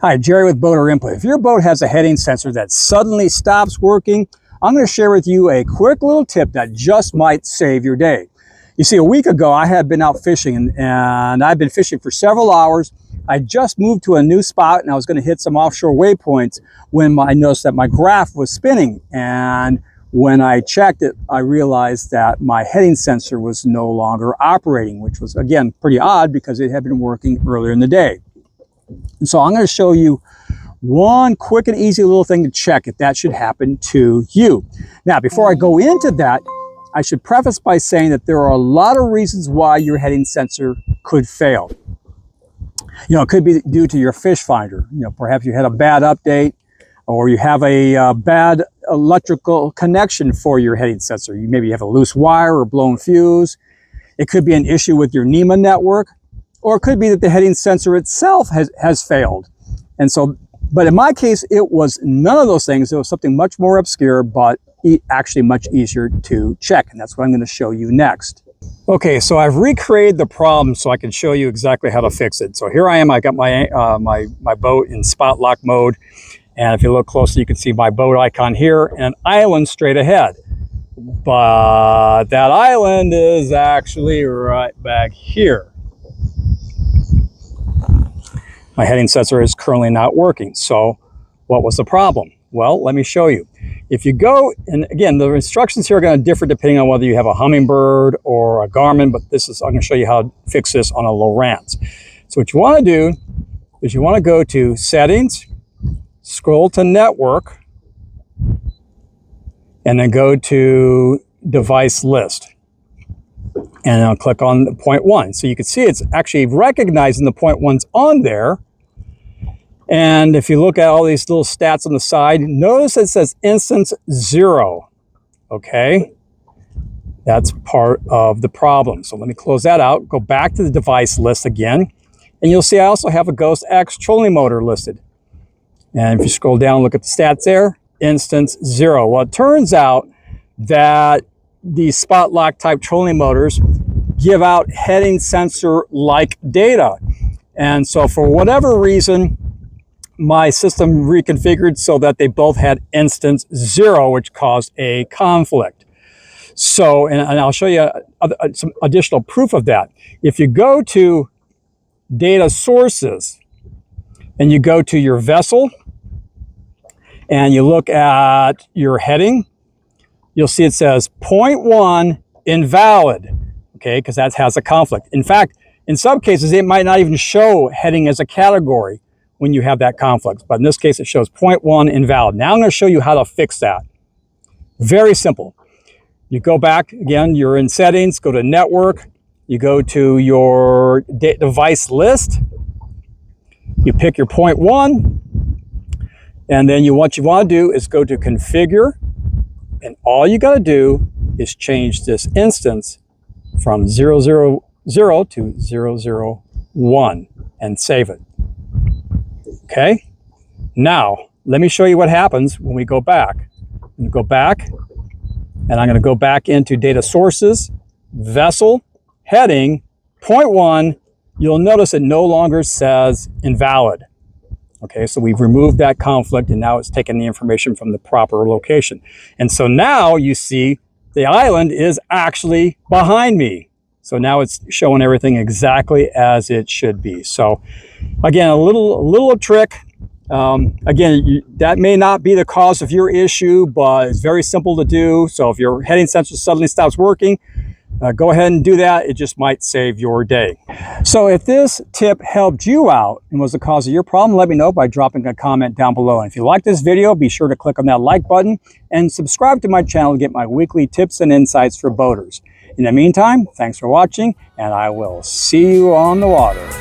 Hi, Jerry with BoaterInput. If your boat has a heading sensor that suddenly stops working, I'm going to share with you a quick little tip that just might save your day. You see, a week ago I had been out fishing and I've been fishing for several hours. I just moved to a new spot and I was going to hit some offshore waypoints when I noticed that my graph was spinning. And when I checked it, I realized that my heading sensor was no longer operating, which was, again, pretty odd because it had been working earlier in the day. And so I'm going to show you one quick and easy little thing to check if that should happen to you. Now, before I go into that, I should preface by saying that there are a lot of reasons why your heading sensor could fail. You know, it could be due to your fish finder. You know, perhaps you had a bad update or you have a bad electrical connection for your heading sensor. You maybe have a loose wire or blown fuse. It could be an issue with your NMEA network, or it could be that the heading sensor itself has failed. And so, but in my case, it was none of those things. It was something much more obscure, but actually much easier to check. And that's what I'm going to show you next. Okay, so I've recreated the problem so I can show you exactly how to fix it. So here I am. I got my my boat in spot lock mode. And if you look closely, you can see my boat icon here and an island straight ahead. But that island is actually right back here. My heading sensor is currently not working. So what was the problem? Well, let me show you. If you go, and again, the instructions here are going to differ depending on whether you have a Humminbird or a Garmin, but I'm going to show you how to fix this on a Lowrance. So what you want to do is you want to go to Settings, scroll to Network, and then go to Device List. And I'll click on the 0.1. So you can see it's actually recognizing the 0.1's on there. And if you look at all these little stats on the side, notice it says instance 0. Okay, that's part of the problem. So let me close that out, go back to the device list again, and you'll see I also have a Ghost X trolling motor listed. And if you scroll down and look at the stats there, instance 0. Well, it turns out that these spot lock type trolling motors give out heading sensor like data. And so for whatever reason, my system reconfigured so that they both had instance 0, which caused a conflict. So, and I'll show you some additional proof of that. If you go to data sources and you go to your vessel and you look at your heading, you'll see it says 0.1 invalid, okay, because that has a conflict. In fact, in some cases, it might not even show heading as a category when you have that conflict. But in this case, it shows 0.1 invalid. Now I'm going to show you how to fix that. Very simple. You go back, again, you're in Settings, go to Network, you go to your device list, you pick your 0.1, and then what you want to do is go to Configure, and all you got to do is change this instance from 000 to 001 and save it. Okay, now let me show you what happens when we go back. I'm going to go back, and I'm going to go back into Data Sources, Vessel, Heading, 0.1. You'll notice it no longer says invalid. Okay, so we've removed that conflict, and now it's taken the information from the proper location. And so now you see the island is actually behind me. So now it's showing everything exactly as it should be. So again, a little trick. Again, that may not be the cause of your issue, but it's very simple to do. So if your heading sensor suddenly stops working, go ahead and do that. It just might save your day. So if this tip helped you out and was the cause of your problem, let me know by dropping a comment down below. And if you like this video, be sure to click on that like button and subscribe to my channel to get my weekly tips and insights for boaters. In the meantime, thanks for watching, and I will see you on the water.